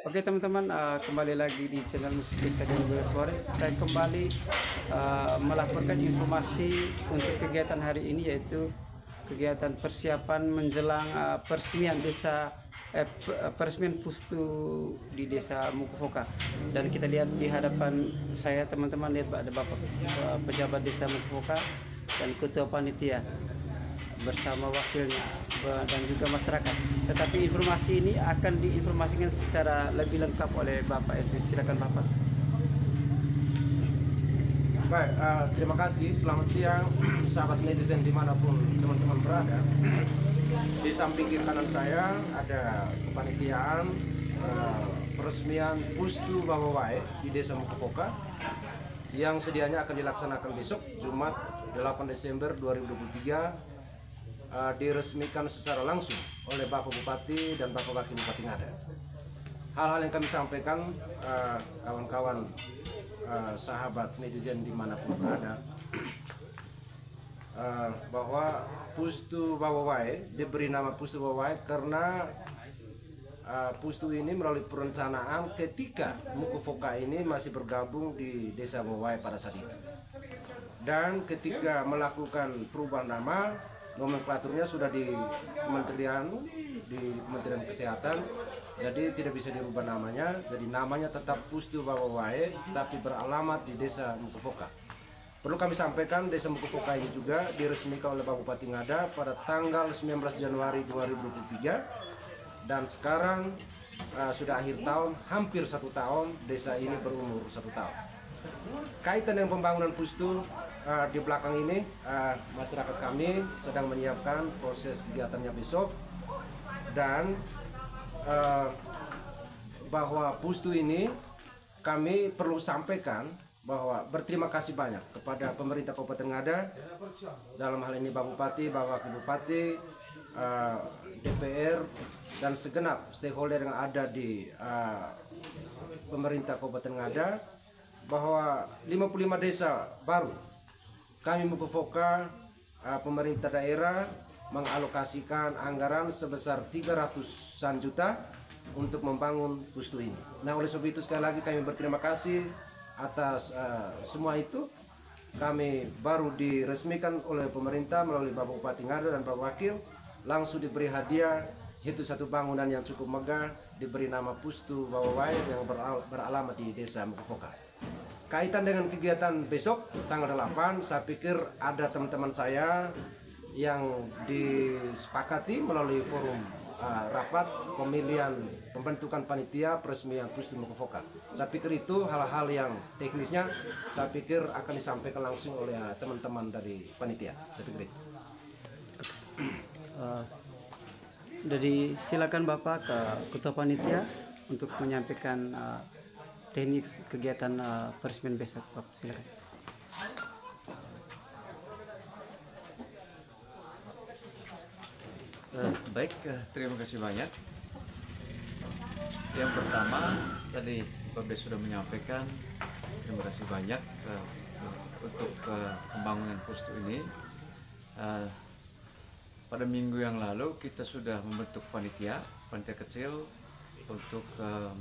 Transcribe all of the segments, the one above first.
Oke teman-teman, kembali lagi di channel Musik Stadion Bukit Forest. Saya kembali melaporkan informasi untuk kegiatan hari ini, yaitu kegiatan persiapan menjelang peresmian peresmian Pustu di Desa Mukofoka. Dan kita lihat di hadapan saya, teman-teman, lihat ada Bapak pejabat Desa Mukofoka dan Ketua Panitia bersama wakilnya dan juga masyarakat. Tetapi informasi ini akan diinformasikan secara lebih lengkap oleh Bapak Elvis. Silakan Bapak. Baik, terima kasih. Selamat siang sahabat netizen dimanapun teman-teman berada. Di samping kiri kanan saya ada kepanitiaan peresmian Pustu Bawawai di Desa Mukofoka yang sedianya akan dilaksanakan besok Jumat 8 Desember 2023, diresmikan secara langsung oleh Bapak Bupati dan Bapak Wakil Bupati Ngada. Hal-hal yang kami sampaikan kawan-kawan sahabat netizen dimanapun berada, bahwa Pustu Bawawai diberi nama Pustu Bawawai karena Pustu ini melalui perencanaan ketika Mukofoka ini masih bergabung di Desa Bawawai pada saat itu. Dan ketika melakukan perubahan nama, nomenklaturnya sudah di Kementerian Kesehatan, jadi tidak bisa dirubah namanya. Jadi namanya tetap Pustu Bawawai, tapi beralamat di Desa Mukofoka. Perlu kami sampaikan, Desa Mukofoka ini juga diresmikan oleh Bapak Bupati Ngada pada tanggal 19 Januari 2023, dan sekarang sudah akhir tahun, hampir 1 tahun desa ini berumur 1 tahun. Kaitan dengan pembangunan Pustu, di belakang ini masyarakat kami sedang menyiapkan proses kegiatannya besok, dan bahwa Pustu ini kami perlu sampaikan bahwa berterima kasih banyak kepada pemerintah Kabupaten Ngada, dalam hal ini Bapak Bupati, Bapak Wakil Bupati, DPR, dan segenap stakeholder yang ada di pemerintah Kabupaten Ngada, bahwa 55 desa baru kami Mukofoka, pemerintah daerah mengalokasikan anggaran sebesar 300-an juta untuk membangun Pustu ini. Nah, oleh sebab itu sekali lagi kami berterima kasih atas semua itu. Kami baru diresmikan oleh pemerintah melalui Bapak Bupati Ngada dan Bapak Wakil, langsung diberi hadiah, yaitu satu bangunan yang cukup megah, diberi nama Pustu Bawawai yang beralamat di Desa Mukofoka. Kaitan dengan kegiatan besok tanggal 8, saya pikir ada teman-teman saya yang disepakati melalui forum rapat pemilihan pembentukan panitia peresmian Pustu Mukofoka. Saya pikir itu hal-hal yang teknisnya, saya pikir akan disampaikan langsung oleh teman-teman dari panitia. Saya pikir itu. Jadi silakan Bapak ke Ketua Panitia untuk menyampaikan teknik kegiatan peresmian besok. Bapak, silakan. Baik, terima kasih banyak. Yang pertama, tadi Bapak Des sudah menyampaikan, terima kasih banyak untuk pembangunan Pustu ini. Pada minggu yang lalu kita sudah membentuk panitia kecil untuk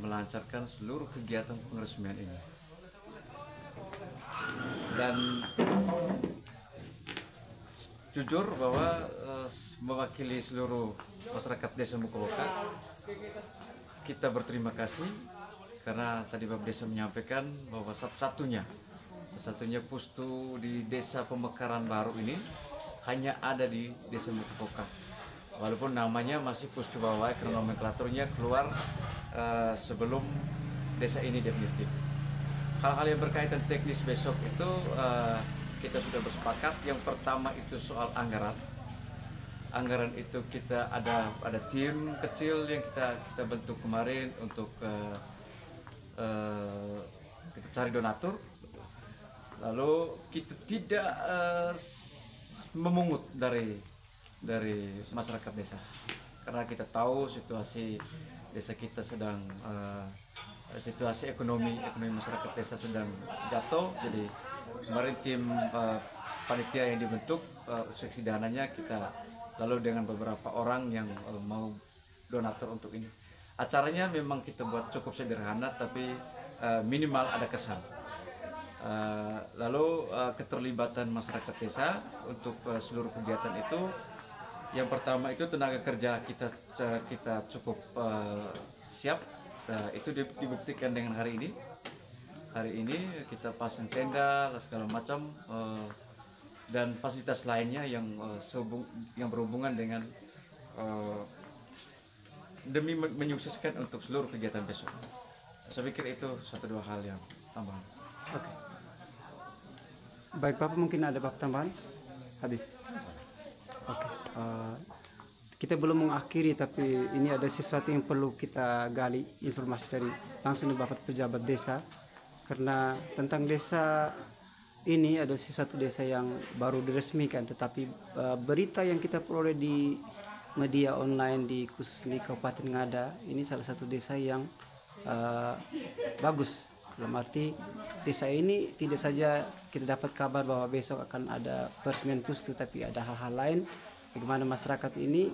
melancarkan seluruh kegiatan pengeresmian ini. Dan jujur bahwa mewakili seluruh masyarakat Desa Mukofoka, kita berterima kasih karena tadi Bapak Desa menyampaikan bahwa satu-satunya Pustu di Desa Pemekaran baru ini hanya ada di Desa Mukofoka. Walaupun namanya masih Pustu Bawawai karena nomenklaturnya keluar sebelum desa ini definitif. Hal-hal yang berkaitan teknis besok itu kita sudah bersepakat. Yang pertama itu soal anggaran. Anggaran itu kita ada tim kecil yang kita bentuk kemarin untuk kita cari donatur. Lalu kita tidak memungut dari masyarakat desa, karena kita tahu situasi desa kita sedang situasi ekonomi masyarakat desa sedang jatuh. Jadi kemarin tim panitia yang dibentuk, seksi dananya kita lalu dengan beberapa orang yang mau donatur untuk ini. acaranya memang kita buat cukup sederhana, tapi minimal ada kesan. Lalu keterlibatan masyarakat desa untuk seluruh kegiatan itu, yang pertama itu tenaga kerja kita cukup siap. Itu dibuktikan dengan hari ini. Hari ini kita pasang tenda segala macam dan fasilitas lainnya yang berhubungan dengan demi menyukseskan untuk seluruh kegiatan besok. Saya pikir itu 1-2 hal yang tambahan. Oke. Baik Bapak, mungkin ada Bapak tambahan? Habis. Oke. Kita belum mengakhiri, tapi ini ada sesuatu yang perlu kita gali informasi dari langsung dari Bapak pejabat desa, karena tentang desa ini ada sesuatu desa yang baru diresmikan, tetapi berita yang kita peroleh di media online khususnya di Kabupaten Ngada, ini salah satu desa yang bagus. Dalam arti desa ini tidak saja kita dapat kabar bahwa besok akan ada peresmian pustu, tapi ada hal-hal lain bagaimana masyarakat ini.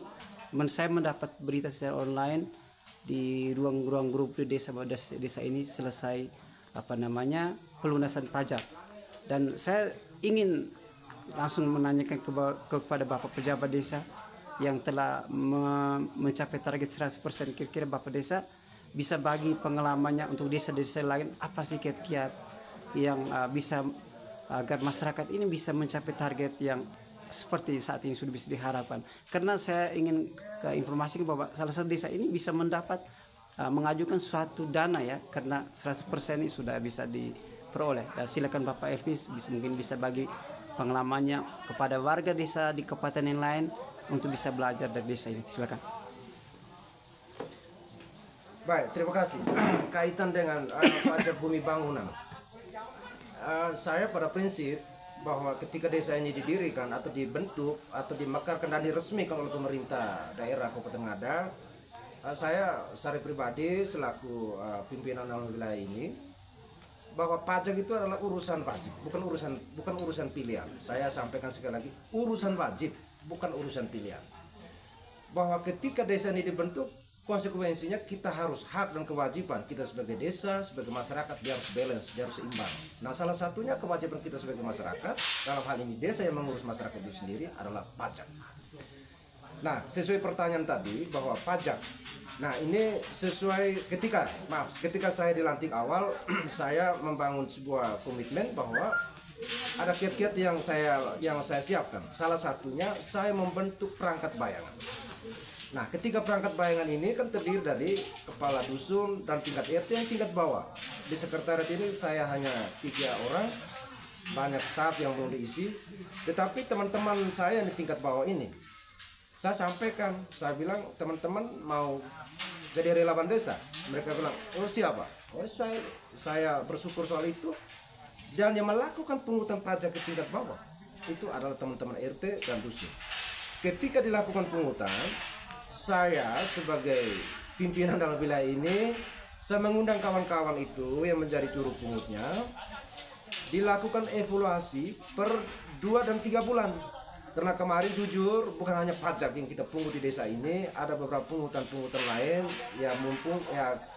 Saya mendapat berita secara online di ruang-ruang grup di desa bahwa desa ini selesai pelunasan pajak, dan saya ingin langsung menanyakan kepada Bapak pejabat desa yang telah mencapai target 100%. Kira-kira Bapak desa bisa bagi pengalamannya untuk desa-desa lain, apa sih kiat-kiat yang bisa agar masyarakat ini bisa mencapai target yang seperti saat ini sudah bisa diharapkan. Karena saya ingin informasikan bahwa salah satu desa ini bisa mendapat mengajukan suatu dana ya, karena 100% ini sudah bisa diperoleh. Silakan Bapak Elvis mungkin bisa bagi pengalamannya kepada warga desa di kabupaten yang lain untuk bisa belajar dari desa ini. Silakan. Baik, terima kasih. Kaitan dengan pajak bumi bangunan, saya pada prinsip bahwa ketika desa ini didirikan atau dibentuk atau dimekarkan dan diresmikan oleh pemerintah daerah Kabupaten Ngada, saya secara pribadi selaku pimpinan wilayah ini, bahwa pajak itu adalah urusan wajib, bukan urusan pilihan. Saya sampaikan sekali lagi, urusan wajib, bukan urusan pilihan. Bahwa ketika desa ini dibentuk, konsekuensinya kita harus hak dan kewajiban kita sebagai desa, sebagai masyarakat, dia harus balance, dia harus seimbang. Nah, salah satunya kewajiban kita sebagai masyarakat, dalam hal ini desa yang mengurus masyarakat itu sendiri, adalah pajak. Nah, sesuai pertanyaan tadi bahwa pajak, nah ini sesuai ketika saya dilantik awal, saya membangun sebuah komitmen bahwa ada kiat-kiat yang saya siapkan. Salah satunya saya membentuk perangkat bayangan. Nah, ketika perangkat bayangan ini kan terdiri dari kepala dusun dan tingkat RT yang tingkat bawah. Di sekretariat ini saya hanya 3 orang, banyak staf yang belum diisi. Tetapi teman-teman saya di tingkat bawah ini, saya sampaikan, saya bilang teman-teman mau jadi relawan desa. Mereka bilang, oh siapa? Oh saya bersyukur soal itu. Dan yang melakukan pungutan pajak ke tingkat bawah itu adalah teman-teman RT dan dusun. Ketika dilakukan pungutan, saya sebagai pimpinan dalam wilayah ini, saya mengundang kawan-kawan itu yang menjadi juru pungutnya, dilakukan evaluasi per 2 dan 3 bulan. Karena kemarin jujur bukan hanya pajak yang kita pungut di desa ini, ada beberapa pungutan-pungutan lain ya mumpung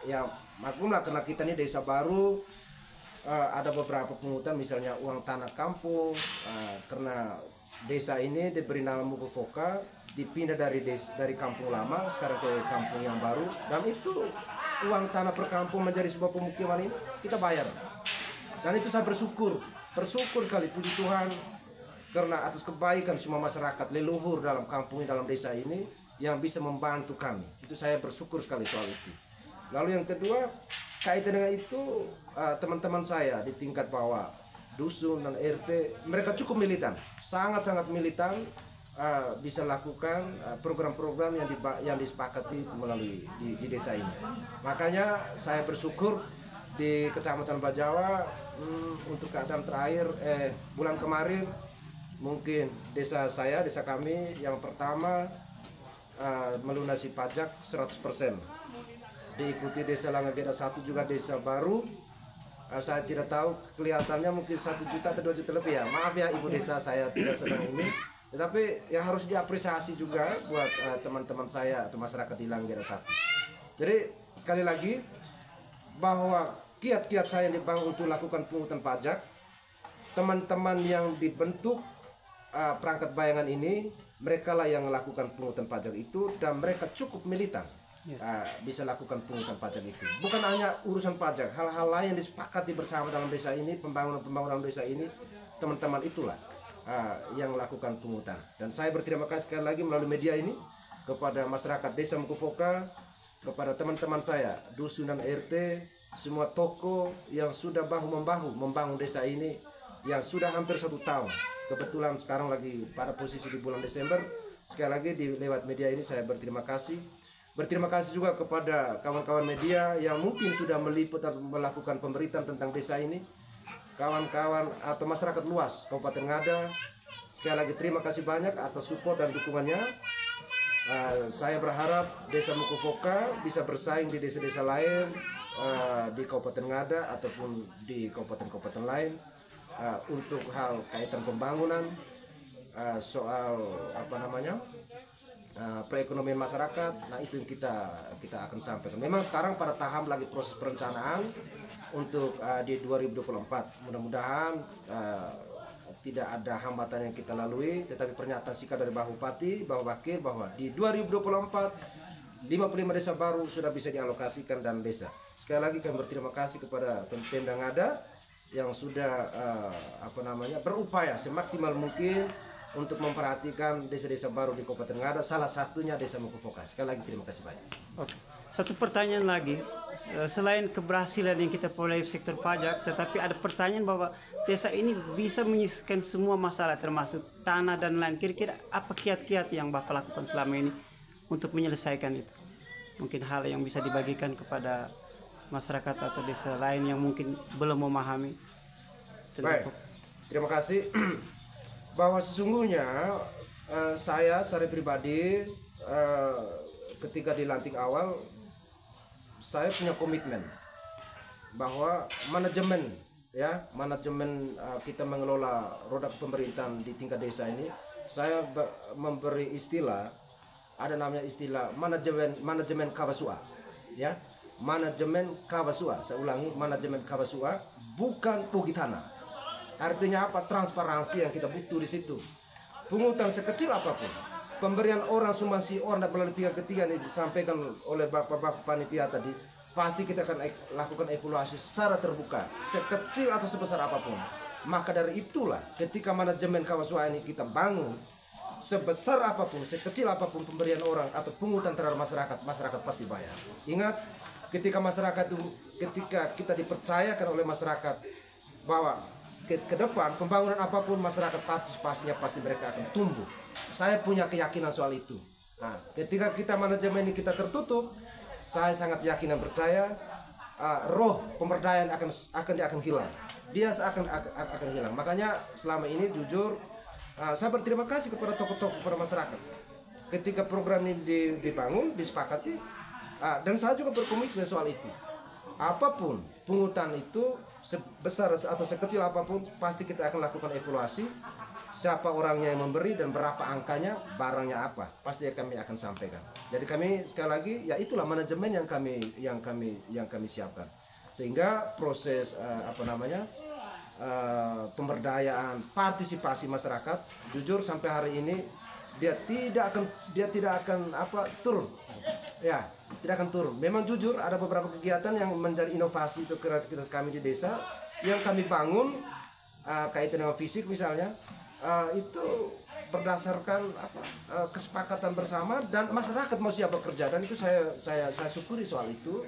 ya maklumlah karena kita ini desa baru, ada beberapa pungutan misalnya uang tanah kampung, karena desa ini diberi nama Mukofoka, dipindah dari kampung lama sekarang ke kampung yang baru, dan itu uang tanah per kampung menjadi sebuah pemukiman ini kita bayar. Dan itu saya bersyukur sekali, puji Tuhan, karena atas kebaikan semua masyarakat leluhur dalam kampung ini, dalam desa ini yang bisa membantu kami. Itu saya bersyukur sekali soal itu. Lalu yang kedua, kaitan dengan itu, teman-teman saya di tingkat bawah, dusun dan RT, mereka cukup militan, sangat-sangat militan, bisa lakukan program-program yang disepakati melalui di desa ini. Makanya saya bersyukur di Kecamatan Bajawa, untuk keadaan terakhir bulan kemarin, mungkin desa kami yang pertama melunasi pajak 100%. Diikuti desa Langgeda 1 juga desa baru. Saya tidak tahu, kelihatannya mungkin 1 juta atau 2 juta lebih ya. Maaf ya ibu desa, saya tidak sedang ini. Tetapi yang harus diapresiasi juga buat teman-teman saya atau masyarakat di Langgeda 1. Jadi sekali lagi bahwa kiat-kiat saya dibangun untuk lakukan pungutan pajak, teman-teman yang dibentuk perangkat bayangan ini, mereka lah yang melakukan pungutan pajak itu, dan mereka cukup militan bisa lakukan pungutan pajak itu. Bukan hanya urusan pajak, hal-hal lain yang disepakati bersama dalam desa ini, pembangunan desa ini, teman-teman itulah yang melakukan pungutan. Dan saya berterima kasih sekali lagi melalui media ini kepada masyarakat Desa Mukofoka, kepada teman-teman saya, dusun dan RT, semua tokoh yang sudah bahu-membahu membangun desa ini yang sudah hampir 1 tahun. Kebetulan sekarang lagi pada posisi di bulan Desember. Sekali lagi lewat media ini saya berterima kasih. Berterima kasih juga kepada kawan-kawan media yang mungkin sudah meliput atau melakukan pemberitaan tentang desa ini. Kawan-kawan atau masyarakat luas Kabupaten Ngada, sekali lagi terima kasih banyak atas support dan dukungannya. Saya berharap Desa Mukofoka bisa bersaing di desa-desa lain di Kabupaten Ngada ataupun di kabupaten-kabupaten lain untuk hal kaitan pembangunan, soal perekonomian masyarakat. Nah, itu yang kita akan sampaikan. Memang sekarang pada tahap lagi proses perencanaan untuk di 2024. Mudah-mudahan tidak ada hambatan yang kita lalui, tetapi pernyataan sikap dari Bapak Bupati, Bapak Wakil bahwa di 2024 55 desa baru sudah bisa dialokasikan dalam desa. Sekali lagi kami berterima kasih kepada Pemda Ngada yang sudah berupaya semaksimal mungkin untuk memperhatikan desa-desa baru di Kabupaten Ngada, salah satunya Desa Mukofoka. Sekali lagi terima kasih banyak. Oke. Satu pertanyaan lagi, selain keberhasilan yang kita peroleh sektor pajak, tetapi ada pertanyaan bahwa desa ini bisa menyelesaikan semua masalah termasuk tanah dan lain. Kira-kira apa kiat-kiat yang Bapak lakukan selama ini untuk menyelesaikan itu? Mungkin hal yang bisa dibagikan kepada masyarakat atau desa lain yang mungkin belum memahami. Baik, terima kasih. Bahwa sesungguhnya saya secara pribadi ketika dilantik awal, saya punya komitmen bahwa manajemen kita mengelola roda pemerintahan di tingkat desa ini, saya memberi istilah, ada namanya istilah manajemen Kawasua, ya, manajemen Kawasua. Saya ulangi, manajemen Kawasua, bukan pugitana. Artinya apa? Transparansi yang kita butuh di situ. Pungutan sekecil apapun, pemberian orang, sumbangsi orang melalui pihak ketiga ini disampaikan oleh bapak-bapak panitia tadi, pasti kita akan lakukan evaluasi secara terbuka, sekecil atau sebesar apapun. Maka dari itulah ketika manajemen Kawasua ini kita bangun, sebesar apapun, sekecil apapun pemberian orang atau pungutan terhadap masyarakat pasti bayar. Ingat, ketika kita dipercayakan oleh masyarakat bahwa ke depan pembangunan apapun masyarakat partisipasinya pasti mereka akan tumbuh. Saya punya keyakinan soal itu. Nah, ketika kita manajemen ini kita tertutup, saya sangat yakin dan percaya roh pemberdayaan akan hilang. Dia akan hilang. Makanya selama ini jujur saya berterima kasih kepada tokoh-tokoh, kepada masyarakat. Ketika program ini dibangun, disepakati, dan saya juga berkomitmen soal itu. Apapun pungutan itu, sebesar atau sekecil apapun, pasti kita akan lakukan evaluasi. Siapa orangnya yang memberi dan berapa angkanya, barangnya apa, pasti kami akan sampaikan. Jadi kami sekali lagi, ya itulah manajemen yang kami siapkan. Sehingga proses pemberdayaan, partisipasi masyarakat, jujur sampai hari ini dia tidak akan turun. Ya, tidak akan turun. Memang jujur ada beberapa kegiatan yang menjadi inovasi untuk kreativitas kami di desa yang kami bangun kaitan dengan fisik misalnya, itu berdasarkan kesepakatan bersama dan masyarakat mau siap bekerja, dan itu saya syukuri soal itu.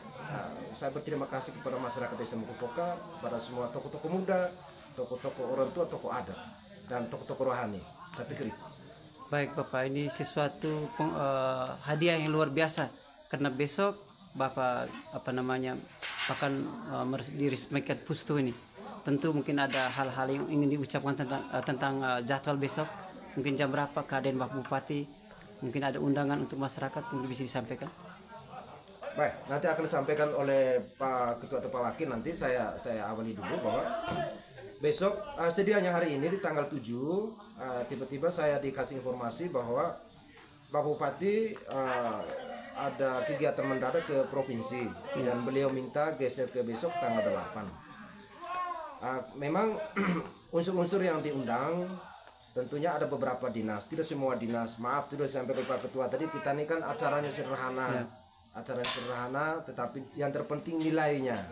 Saya berterima kasih kepada masyarakat Desa Mukofoka, kepada semua tokoh-tokoh muda, tokoh-tokoh orang tua, tokoh adat, dan tokoh-tokoh rohani. Saya pikir itu. Baik Bapak, ini sesuatu hadiah yang luar biasa karena besok Bapak akan diresmikan Pustu ini. Tentu mungkin ada hal-hal yang ingin diucapkan tentang jadwal besok. Mungkin jam berapa keadaan Bapak Bupati, mungkin ada undangan untuk masyarakat, mungkin bisa disampaikan. Baik, nanti akan disampaikan oleh Pak Ketua atau Pak Wakil. Nanti saya awali dulu bahwa besok sedianya hari ini di tanggal 7 tiba-tiba saya dikasih informasi bahwa Bapak Bupati ada kegiatan mendadak ke provinsi dan beliau minta geser ke besok tanggal 8. Memang unsur-unsur yang diundang tentunya ada beberapa dinas, tidak semua dinas. Maaf tidak sampai Pak Ketua tadi, kita ini kan acaranya sederhana, acaranya sederhana, tetapi yang terpenting nilainya.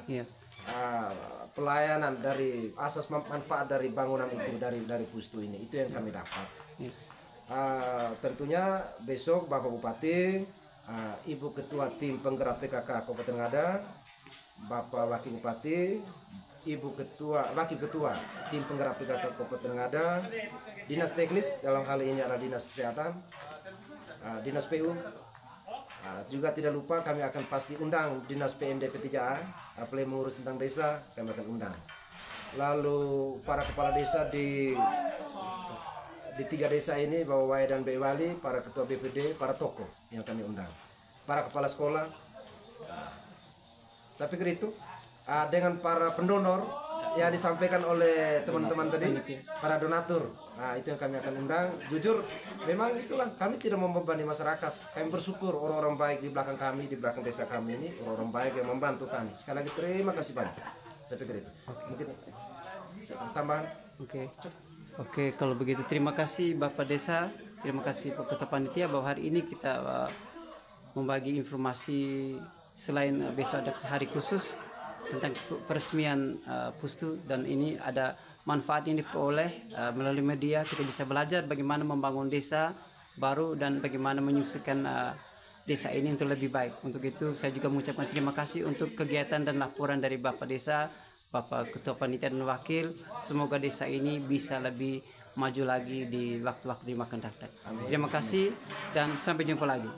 Pelayanan dari asas manfaat dari bangunan itu, dari Pustu ini, itu yang kami dapat. Tentunya besok Bapak Bupati, Ibu Ketua Tim Penggerak PKK Kabupaten Ngada, Bapak Wakil Bupati, Wakil Ketua Tim Penggerak PKK Kabupaten Ngada, Dinas Teknis dalam hal ini adalah Dinas Kesehatan, Dinas PU, juga tidak lupa kami akan pasti undang Dinas PMDP 3A, apalagi mengurus tentang desa, kami akan undang. Lalu para kepala desa di 3 desa ini, Bapak Wai dan Mbak Wali, para ketua BPD, para tokoh yang kami undang, para kepala sekolah. Saya pikir itu dengan para pendonor yang disampaikan oleh teman-teman tadi, para donatur. Itu yang kami akan undang. Jujur, memang itulah, kami tidak membebani masyarakat. Kami bersyukur orang-orang baik di belakang kami, di belakang desa kami ini, orang-orang baik yang membantu kami. Sekali lagi terima kasih banyak. Saya pikir itu. Mungkin tambahan. Oke, kalau begitu terima kasih Bapak Desa, terima kasih Pak Ketua Panitia bahwa hari ini kita membagi informasi selain besok ada hari khusus tentang peresmian Pustu, dan ini ada manfaat yang diperoleh melalui media. Kita bisa belajar bagaimana membangun desa baru dan bagaimana menyusulkan desa ini untuk lebih baik. Untuk itu saya juga mengucapkan terima kasih untuk kegiatan dan laporan dari Bapak Desa, Bapak Ketua Panitia dan Wakil. Semoga desa ini bisa lebih maju lagi di waktu-waktu yang akan datang. Terima kasih dan sampai jumpa lagi.